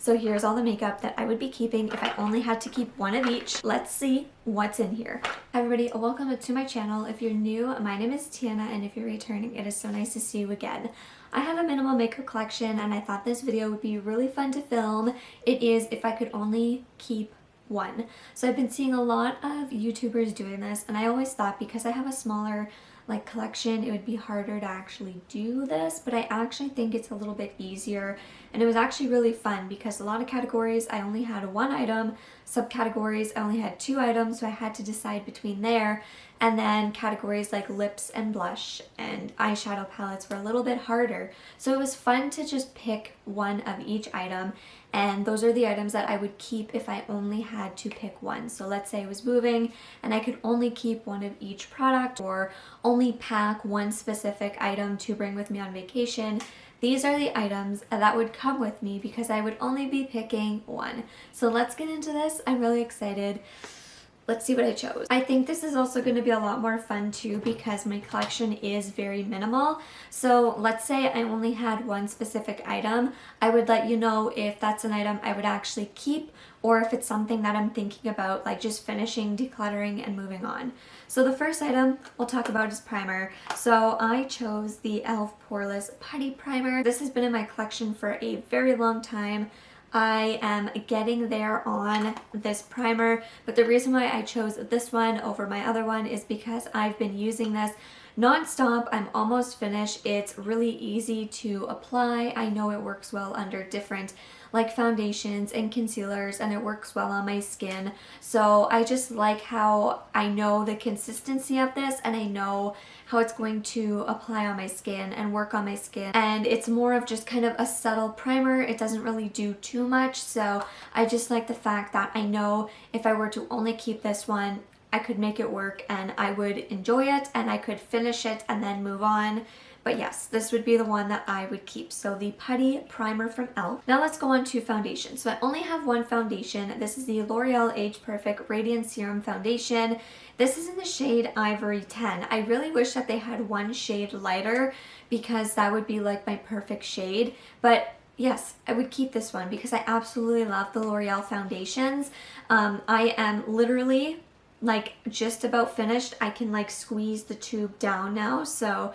So here's all the makeup that I would be keeping if I only had to keep one of each. Let's see what's in here. Hi everybody, welcome to my channel. If you're new, my name is Tiana, and if you're returning, it is so nice to see you again. I have a minimal makeup collection and I thought this video would be really fun to film. It is if I could only keep one. So I've been seeing a lot of YouTubers doing this, and I always thought because I have a smaller collection, it would be harder to actually do this, but I actually think it's a little bit easier, and it was actually really fun because a lot of categories I only had one item, subcategories I only had two items, so I had to decide between there, and then categories like lips and blush and eyeshadow palettes were a little bit harder. So it was fun to just pick one of each item, and those are the items that I would keep if I only had to pick one. So let's say I was moving and I could only keep one of each product or only pack one specific item to bring with me on vacation. These are the items that would come with me because I would only be picking one. So let's get into this. I'm really excited. Let's see what I chose. I think this is also going to be a lot more fun too because my collection is very minimal. So let's say I only had one specific item. I would let you know if that's an item I would actually keep or if it's something that I'm thinking about, like just finishing, decluttering, and moving on. So the first item we'll talk about is primer. So I chose the e.l.f. Poreless Putty Primer. This has been in my collection for a very long time. I am getting there on this primer, but the reason why I chose this one over my other one is because I've been using this non-stop. I'm almost finished. It's really easy to apply. I know it works well under different foundations and concealers, and it works well on my skin. So I just like how I know the consistency of this, and I know how it's going to apply on my skin and work on my skin. And it's more of just kind of a subtle primer. It doesn't really do too much. So I just like the fact that I know if I were to only keep this one, I could make it work and I would enjoy it and I could finish it and then move on. But yes, this would be the one that I would keep. So the Putty Primer from e.l.f. Now let's go on to foundation. So I only have one foundation. This is the L'Oreal Age Perfect Radiant Serum Foundation. This is in the shade Ivory 10. I really wish that they had one shade lighter because that would be like my perfect shade. But yes, I would keep this one because I absolutely love the L'Oreal foundations. I am literally just about finished. I can squeeze the tube down now, so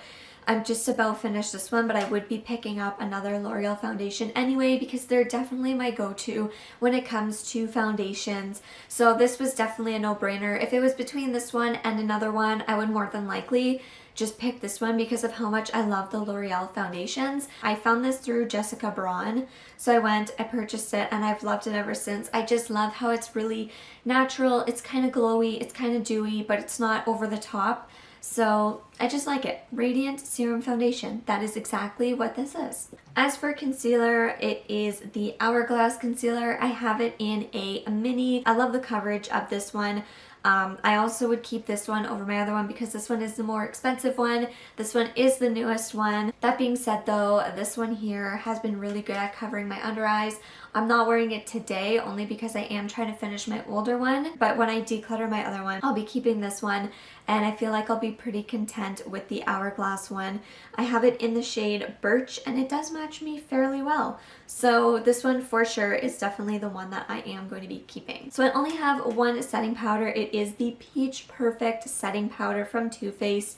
I'm just about finished this one, but I would be picking up another L'Oreal foundation anyway because they're definitely my go-to when it comes to foundations. So this was definitely a no-brainer. If it was between this one and another one, I would more than likely just pick this one because of how much I love the L'Oreal foundations. I found this through Jessica Braun, so I purchased it, and I've loved it ever since. I just love how it's really natural, it's kind of glowy, it's kind of dewy, but it's not over the top. So I just like it. Radiant Serum Foundation. That is exactly what this is. As for concealer, it is the Hourglass Concealer. I have it in a mini. I love the coverage of this one. I also would keep this one over my other one because this one is the more expensive one. This one is the newest one. That being said though, this one here has been really good at covering my under eyes. I'm not wearing it today only because I am trying to finish my older one, but when I declutter my other one, I'll be keeping this one, and I feel like I'll be pretty content with the Hourglass one. I have it in the shade Birch, and it does match me fairly well. So this one for sure is definitely the one that I am going to be keeping. So I only have one setting powder. It is the Peach Perfect setting powder from Too Faced.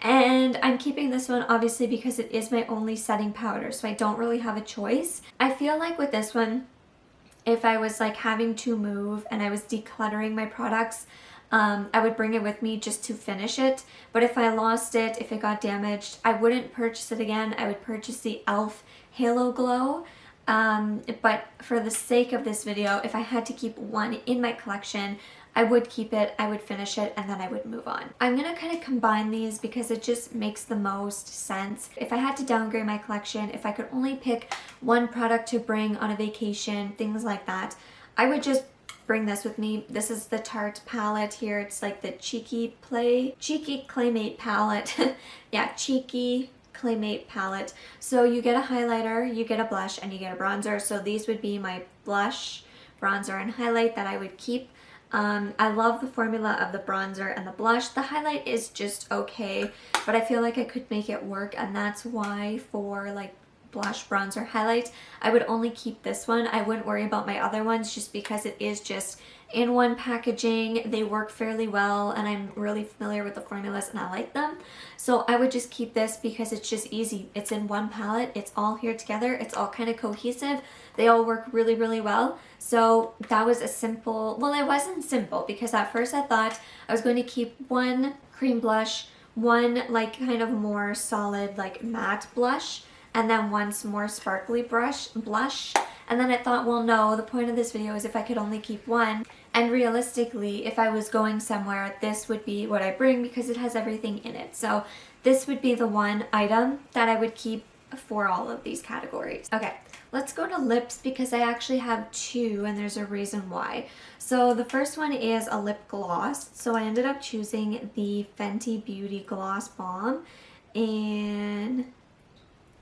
And I'm keeping this one obviously because it is my only setting powder, so I don't really have a choice. I feel like with this one, if I was having to move and I was decluttering my products, I would bring it with me just to finish it. But if I lost it, if it got damaged, I wouldn't purchase it again. I would purchase the e.l.f. Halo Glow. But for the sake of this video, if I had to keep one in my collection, I would keep it, I would finish it, and then I would move on. I'm gonna kind of combine these because it just makes the most sense. If I had to downgrade my collection, if I could only pick one product to bring on a vacation, things like that, I would just bring this with me. This is the Tarte palette here. It's like the Cheeky Claymate palette. Yeah, Cheeky Claymate palette. So you get a highlighter, you get a blush, and you get a bronzer. So these would be my blush, bronzer, and highlight that I would keep. I love the formula of the bronzer and the blush. The highlight is just okay, but I feel like I could make it work, and that's why for blush, bronzer, highlight, I would only keep this one. I wouldn't worry about my other ones just because it is just in one packaging. They work fairly well and I'm really familiar with the formulas and I like them. So I would just keep this because it's just easy. It's in one palette. It's all here together. It's all kind of cohesive. They all work really, really well. So that was a simple, well, it wasn't simple because at first I thought I was going to keep one cream blush, one like kind of more solid like matte blush, and then one more sparkly blush. And then I thought, well, no, the point of this video is if I could only keep one. And realistically, if I was going somewhere, this would be what I bring because it has everything in it. So this would be the one item that I would keep for all of these categories. Okay, let's go to lips because I actually have two and there's a reason why. So the first one is a lip gloss. So I ended up choosing the Fenty Beauty Gloss Bomb in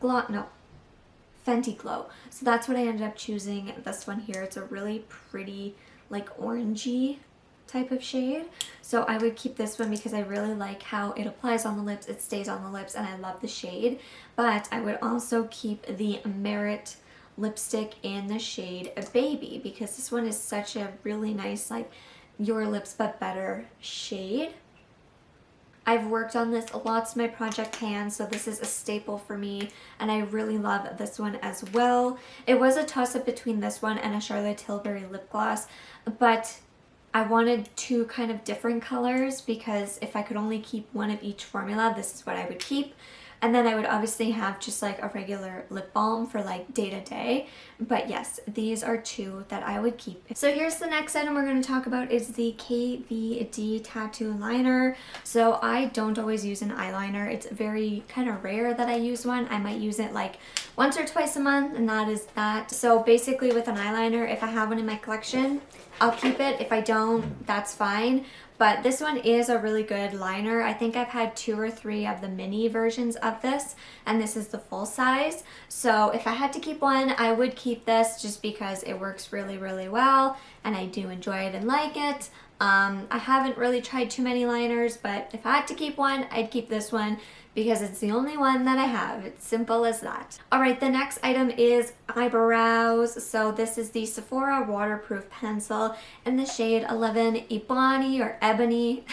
Fenty Glow. So that's what I ended up choosing, this one here. It's a really pretty like orangey type of shade. So I would keep this one because I really like how it applies on the lips, it stays on the lips, and I love the shade. But I would also keep the Merit lipstick in the shade Baby because this one is such a really nice like Your Lips But Better shade. I've worked on this lots of my project pans, so this is a staple for me, and I really love this one as well. It was a toss-up between this one and a Charlotte Tilbury lip gloss, but I wanted two kind of different colors because if I could only keep one of each formula, this is what I would keep. And then I would obviously have just like a regular lip balm for like day to day. But yes, these are two that I would keep. So here's the next item we're going to talk about is the KVD tattoo liner. So I don't always use an eyeliner. It's very kind of rare that I use one. I might use it like once or twice a month and that is that. So basically with an eyeliner, if I have one in my collection, I'll keep it. If I don't, that's fine. But this one is a really good liner. I think I've had 2 or 3 of the mini versions of this, and this is the full size. So if I had to keep one, I would keep this just because it works really, really well, and I do enjoy it and like it. I haven't really tried too many liners, but if I had to keep one, I'd keep this one because it's the only one that I have. It's simple as that. All right, the next item is eyebrows. So this is the Sephora Waterproof Pencil in the shade 11 Ebony or Ebony.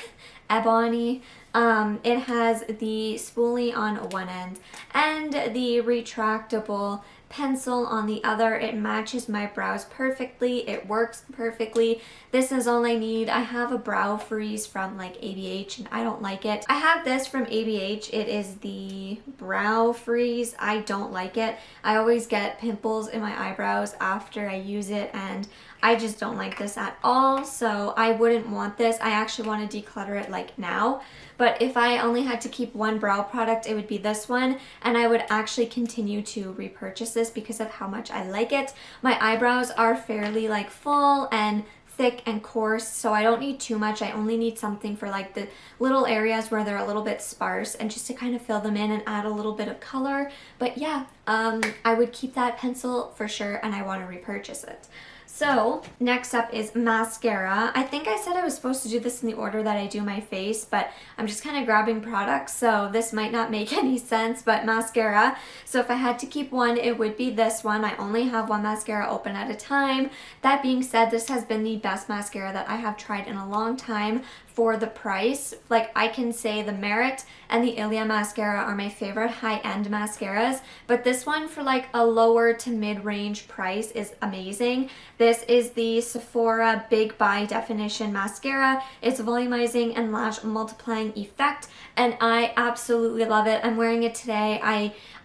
Ebony. It has the spoolie on one end and the retractable pencil on the other. It matches my brows perfectly. It works perfectly. This is all I need. I have a brow freeze from like ABH and I don't like it. I have this from ABH. It is the brow freeze. I don't like it. I always get pimples in my eyebrows after I use it and I just don't like this at all, so I wouldn't want this. I actually want to declutter it like now, but if I only had to keep one brow product, it would be this one, and I would actually continue to repurchase this because of how much I like it. My eyebrows are fairly like full and thick and coarse, so I don't need too much. I only need something for like the little areas where they're a little bit sparse and just to kind of fill them in and add a little bit of color. But yeah, I would keep that pencil for sure and I want to repurchase it. So next up is mascara. I think I said I was supposed to do this in the order that I do my face, but I'm just kind of grabbing products, so this might not make any sense, but mascara. So if I had to keep one, it would be this one. I only have one mascara open at a time. That being said, this has been the best mascara that I have tried in a long time for the price. Like, I can say the Merit and the Ilia mascara are my favorite high-end mascaras, but this one for like a lower to mid-range price is amazing. This is the Sephora Big By Definition Mascara. It's volumizing and lash multiplying effect, and I absolutely love it. I'm wearing it today.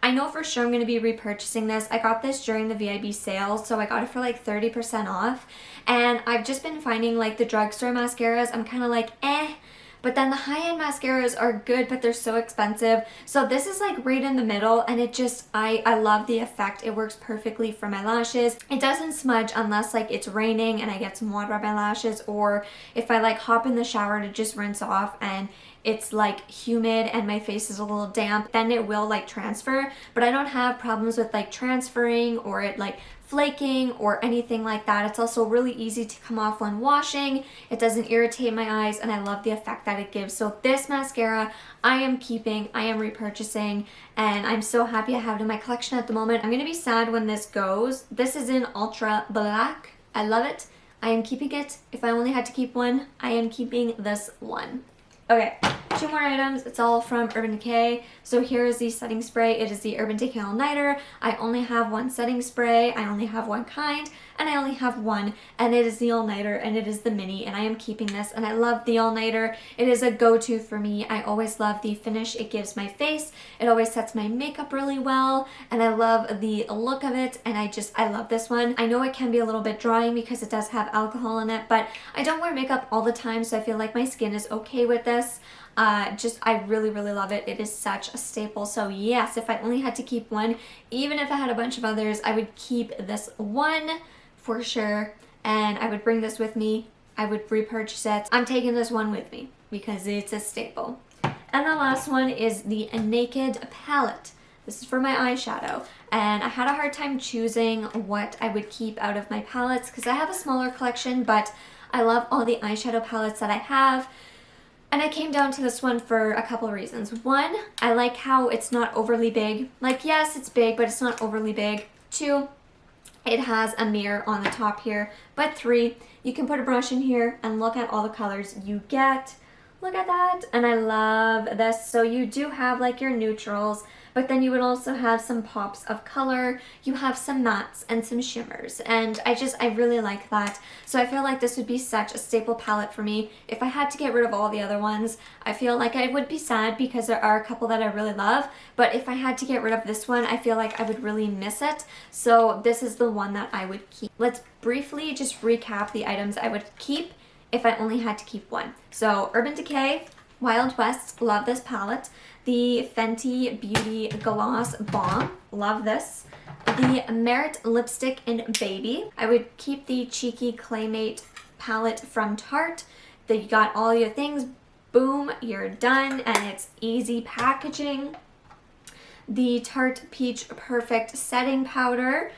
I know for sure I'm going to be repurchasing this. I got this during the VIB sale, so I got it for like 30% off. And I've just been finding like the drugstore mascaras, I'm kind of like, eh. But then the high-end mascaras are good, but they're so expensive. So this is like right in the middle, and it just, I love the effect. It works perfectly for my lashes. It doesn't smudge unless like it's raining and I get some water on my lashes, or if I like hop in the shower to just rinse off and it's like humid and my face is a little damp, then it will like transfer. But I don't have problems with like transferring or it like flaking or anything like that. It's also really easy to come off when washing. It doesn't irritate my eyes, and I love the effect that it gives. So this mascara I am keeping, I am repurchasing, and I'm so happy I have it in my collection at the moment. I'm going to be sad when this goes. This is in Ultra Black. I love it. I am keeping it. If I only had to keep one, I am keeping this one. Okay, 2 more items. It's all from Urban Decay. So here is the setting spray. It is the Urban Decay All Nighter. I only have one setting spray. I only have one kind, and I only have one, and it is the All Nighter, and it is the mini, and I am keeping this, and I love the All Nighter. It is a go-to for me. I always love the finish it gives my face. It always sets my makeup really well, and I love the look of it, and I love this one. I know it can be a little bit drying because it does have alcohol in it, but I don't wear makeup all the time, so I feel like my skin is okay with this. I really, really love it. It is such a staple. So yes, if I only had to keep one, even if I had a bunch of others, I would keep this one for sure. And I would bring this with me. I would repurchase it. I'm taking this one with me because it's a staple. And the last one is the Naked palette. This is for my eyeshadow. And I had a hard time choosing what I would keep out of my palettes because I have a smaller collection, but I love all the eyeshadow palettes that I have. And I came down to this one for a couple of reasons. One, I like how it's not overly big. Like, yes, it's big, but it's not overly big. 2, it has a mirror on the top here. But 3, you can put a brush in here and look at all the colors you get. Look at that. And I love this. So you do have like your neutrals, but then you would also have some pops of color. You have some mattes and some shimmers. And I really like that. So I feel like this would be such a staple palette for me. If I had to get rid of all the other ones, I feel like I would be sad because there are a couple that I really love. But if I had to get rid of this one, I feel like I would really miss it. So this is the one that I would keep. Let's briefly just recap the items I would keep if I only had to keep one. So Urban Decay, Wild West, love this palette. The Fenty Beauty Gloss Bomb, love this. The Merit Lipstick in Baby. I would keep the Cheeky Claymate palette from Tarte. You got all your things, boom, you're done, and it's easy packaging. The Tarte Peach Perfect Setting Powder,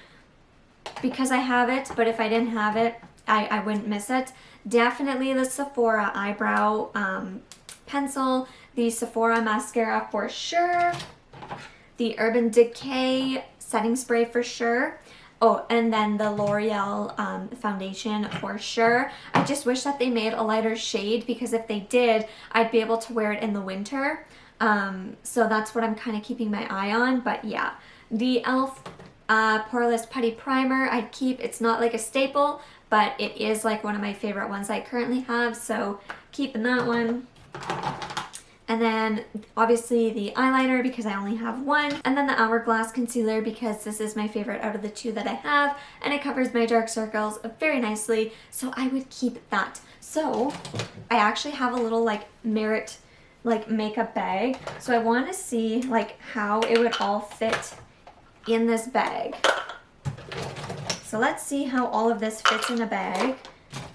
because I have it, but if I didn't have it, I wouldn't miss it. Definitely the Sephora Eyebrow Pencil, the Sephora Mascara for sure, the Urban Decay Setting Spray for sure. Oh, and then the L'Oreal foundation for sure. I just wish that they made a lighter shade because if they did, I'd be able to wear it in the winter. So that's what I'm kind of keeping my eye on. But yeah, the e.l.f. Poreless Putty Primer I'd keep. It's not like a staple, but it is like one of my favorite ones I currently have, so keeping that one. And then obviously the eyeliner because I only have one, and then the Hourglass concealer because this is my favorite out of the 2 that I have, and it covers my dark circles very nicely, so I would keep that. So I actually have a little like Merit like makeup bag, so I want to see like how it would all fit in this bag. So let's see how all of this fits in a bag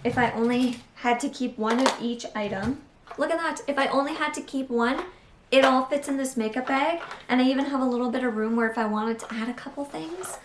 if I only had to keep one of each item. Look at that. If I only had to keep one, it all fits in this makeup bag. And I even have a little bit of room where if I wanted to add a couple things.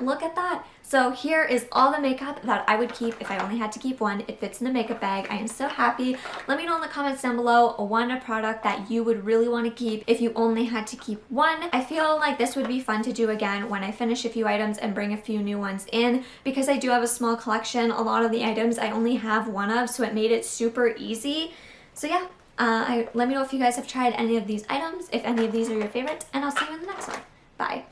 Look at that. So here is all the makeup that I would keep if I only had to keep one. It fits in the makeup bag. I am so happy. Let me know in the comments down below one product that you would really want to keep if you only had to keep one. I feel like this would be fun to do again when I finish a few items and bring a few new ones in because I do have a small collection. A lot of the items I only have one of, so it made it super easy. So yeah, let me know if you guys have tried any of these items, if any of these are your favorite, and I'll see you in the next one. Bye.